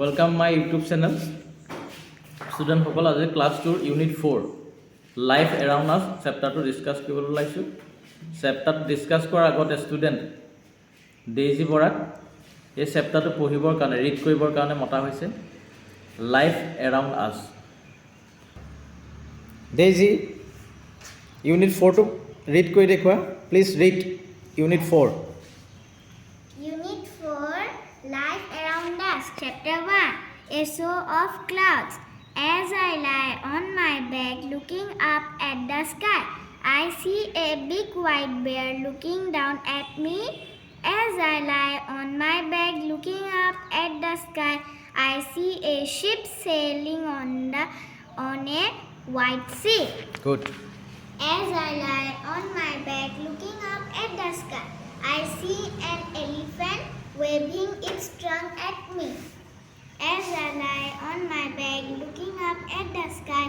Welcome my YouTube channel. Student সকল আজি class 2 unit 4 life around আস চেপ্টাৰটো discuss কৰিবলৈ লাইছো চেপ্টাৰটো discuss কৰাৰ আগতে ষ্টুডেন্ট ডেইজি বৰাক এই চেপ্টাৰটো পঢ়িবৰ কাৰণে ৰিড কৰিবৰ কাৰণে মতা হৈছে লাইফ এৰাউণ্ড আস ডেইজি ইউনিট 4 টো ৰিড কৰি দেখুৱা please read unit 4 Unit 4 Life Around Us Chapter 1 A Show of Clouds. As I lie on my back looking up at the sky, I see a big white bear looking down at me. As I lie on my back looking up at the sky, I see a ship sailing on a white sea. Good. As I lie on my back looking up at the sky, I see an elephant waving its trunk at me. As I lie on my back looking up at the sky,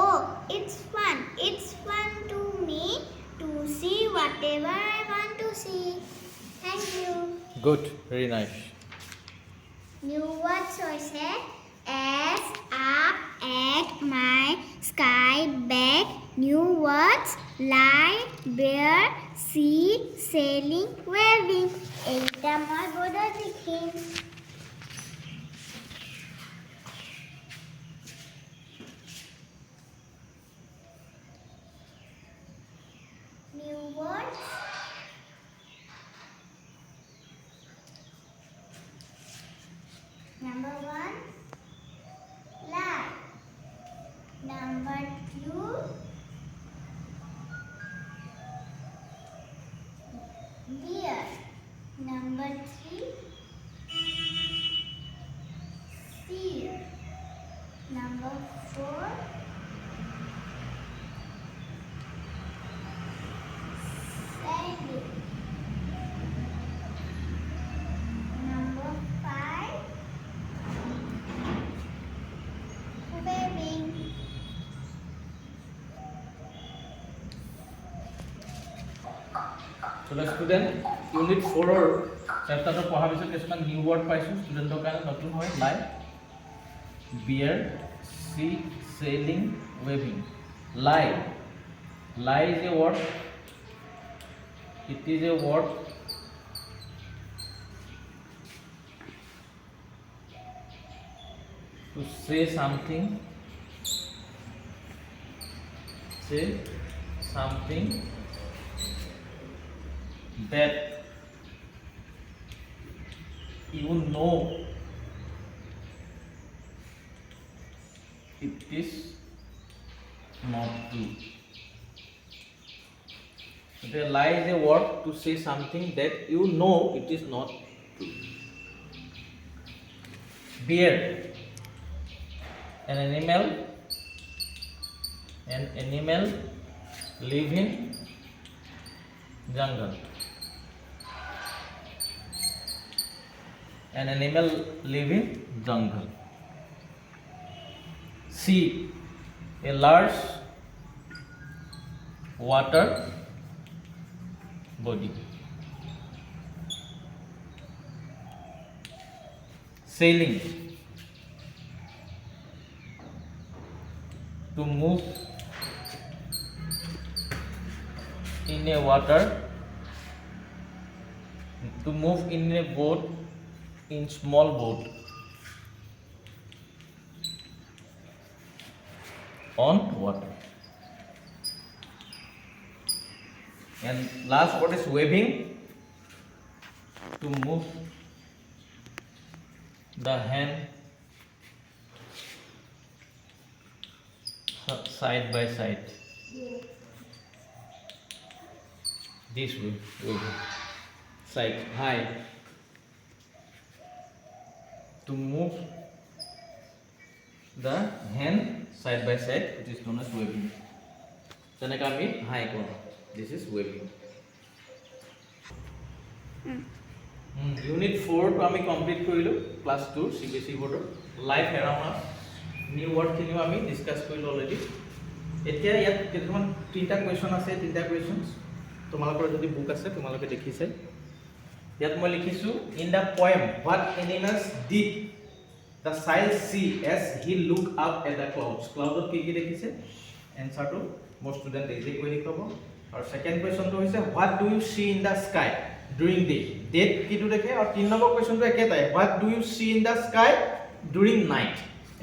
oh, it's fun to me to see whatever I want to see. Thank you. Good. Very nice. New words choice as up at my sky back. New words lie, bear, sea, sailing, waving. Eta moi bodo likhim. New words. Number 1, lie. Number 2, beer. Number 3, seal. Number 4, sailing. Number 5, waving. So the student unit 4 or chapter to পঢ়া পিছত কিছুমান new word পাইছো ষ্টুডেন্টৰ কাৰণে নতুন হয় life বিয়াৰ sea sailing waving lie is a word, it is a word to say something that you know it is not true. The lie is a word to say something that you know it is not true. Bear, an animal live in jungle. An animal live in jungle. Sea, a large water body. Sailing, to move in a water, to move in a boat, in small boat, on water. And last word is waving, to move the hand side by side. This way, waving. Side, high. To move the hand side by side, it is known as waving. Janaka ami high koro. This is waving. Unit 4 to ami complete korilu. Class 2 CBSE board life around us. New word khiniও আমি discuss কৰিলো already এতিয়া ইয়াত কিছুমান তিনটা question আছে তিনটা questions তোমালোকৰ যদি বুক আছে তোমালোকে দেখিছে ইয়াত মই লিখিছো in the poem what animals did the child see as he looked up at the clouds cloudত কি দেখিছে এনসারটো মোৰ ষ্টুডেন্ট ইজি কৈ লিখব আৰু সেকেন্ড কোৱেশ্চনটো হৈছে what do you see in the sky during day ডেট কিটো দেখে আৰু 3 নম্বৰ কোৱেশ্চনটো একেটাই what do you see in the sky during night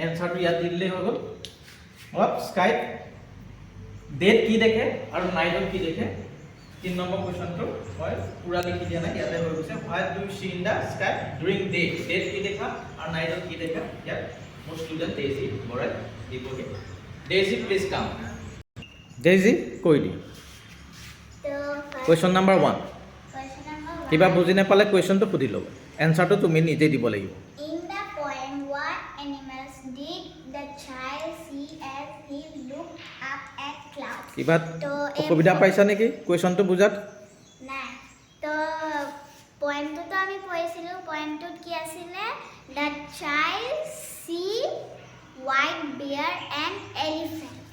এনসারটো ইয়াত দিলে হৈ গল what sky ডেট কি দেখে আৰু নাইটত কি দেখে 3 নম্বৰ কোৱেশ্চনটো হয় পুৰা লিখি দিয়া নাই ইয়াতে হৈ গৈছে what do you see in the sky during day ডেট কি দেখা আৰু নাইটত কি দেখা ইয়াত মোৰ ষ্টুডেন্ট ডেজি বৰাই দিবগে ডেজি প্লিজ কাম ডেজি কৈ দি So, question number 1 question number 1. কিবা বুজি নাপালে কোৱেশ্চনটো সুধি ল'ব এনসারটো তুমি নিজে দিব লাগিব In the poem, what animals did the child see as he looked up at clouds? কিবা তো অসুবিধা পাইছা নেকি কোৱেশ্চনটো বুজাত নাই তো পয়েমটোতো আমি পঢ়িছিলোঁ পয়েমটোত কি আছিলে the child see white bear and elephant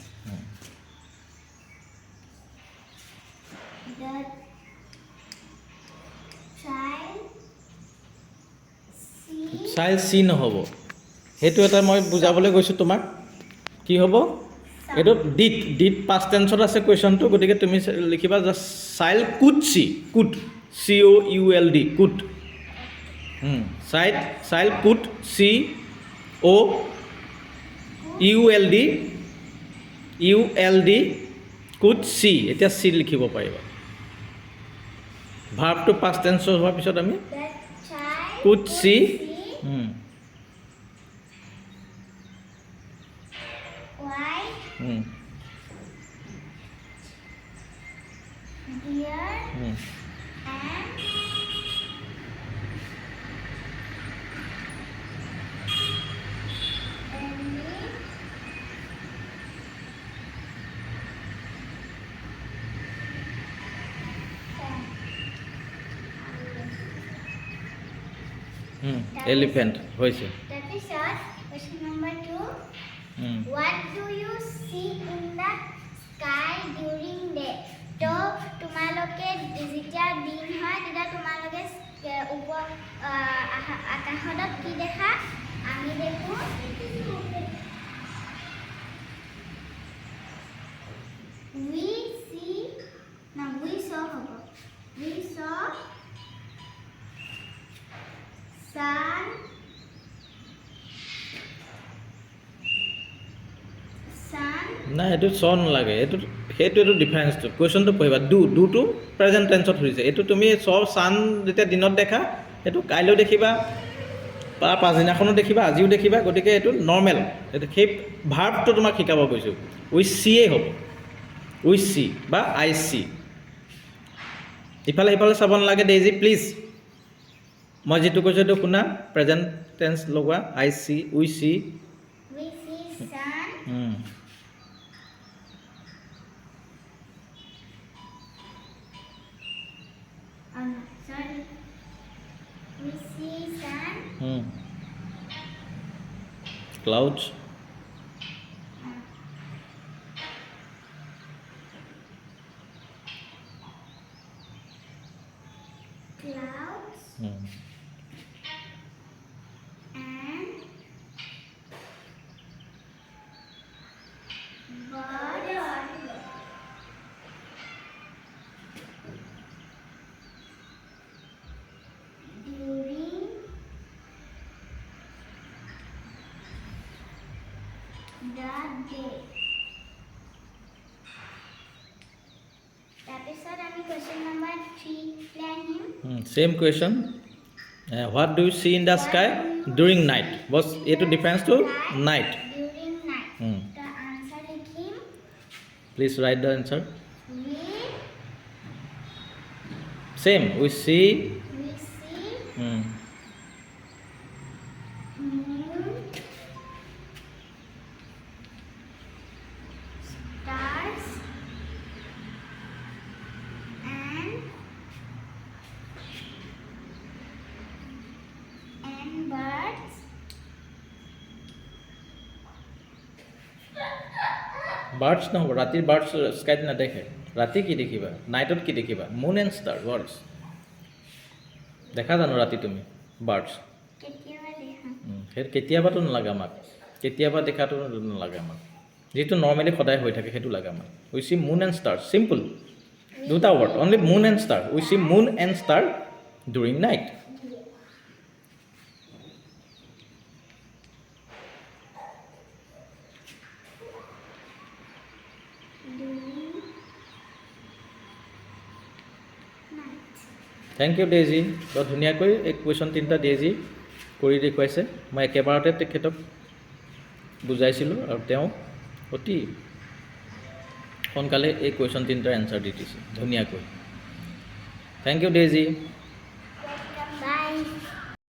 the child see child see নহ'ব সেইটো এটা মই বুজাবলৈ গৈছোঁ তোমাক কি হ'ব এইটো ডিড পাষ্ট টেন্সত আছে কুৱেশ্যনটো গতিকে তুমি লিখিবা যে child could see could COULD could child could COULD could see এতিয়া চি লিখিব পাৰিবা ভাৰ্বটো পাষ্ট টেন্সৰ হোৱাৰ পিছত আমি the child Could see. White Hmm. বিয়াৰ Hmm. and এলিফেণ্ট হৈছে তাৰপিছত question number 2 Hmm. what do you see in the sky during day তো তোমালোকে যেতিয়া দিন হয় তেতিয়া তোমালোকে আকাশত কি দেখা আমি দেখো we see না we saw হ'ব we saw sun নাই এইটো চ নালাগে সেইটো ডিফাৰেঞ্চটো কুৱেশ্যনটো পঢ়িবা ডুটো প্ৰেজেণ্ট টেন্সত হৈছে এইটো তুমি চান যেতিয়া দিনত দেখা সেইটো কাইলৈ দেখিবা বা পাছদিনাখনো দেখিবা আজিও দেখিবা গতিকে এইটো নৰ্মেল এইটো সেই ভাৰ্বটো তোমাক শিকাব গৈছোঁ উইচ চিয়ে হ'ব উইচ চি বা আই চি ইফালে সিফালে চাব নালাগে ডেইজি প্লিজ মই যিটো কৈছোঁ সেইটো শুনা প্ৰেজেণ্ট টেন্স লগোৱা I C which C we see sun oh no sorry we see sun clouds clouds and birds during the day তাৰপিছত আমি question number 3 লৈ আহিম same question what do you see in the sky during night was এইটো ডিফাৰেঞ্চটো night during night Hmm. the answer লিখিম please write the answer we same we see see hmm. moon stars and birds birds নহ'ব ৰাতিৰ birds স্কাইত নেদেখে ৰাতি কি দেখিবা নাইটত কি দেখিবা মুন এণ্ড ষ্টাৰ বাৰ্ডছ দেখা জানো ৰাতি তুমি বাৰ্ডছ কেতিয়াবা দেখা সেই কেতিয়াবাতো নালাগে আমাক কেতিয়াবা দেখাটো নালাগে আমাক যিটো নৰ্মেলি সদায় হৈ থাকে সেইটো লাগে আমাক we see moon and star simple দুটা word only moon and star we see moon and star during night thank you Daisy বৰ ধুনীয়াকৈ এই কুৱেশ্যন তিনিটা ডেইজি কৰি দেখুৱাইছে মই একেবাৰতে তেখেতক বুজাইছিলোঁ আৰু তেওঁ অতি সোনকালে এই কুৱেশ্যন তিনিটাৰ এনচাৰ দি দিছে ধুনীয়াকৈ থেংক ইউ ডেইজি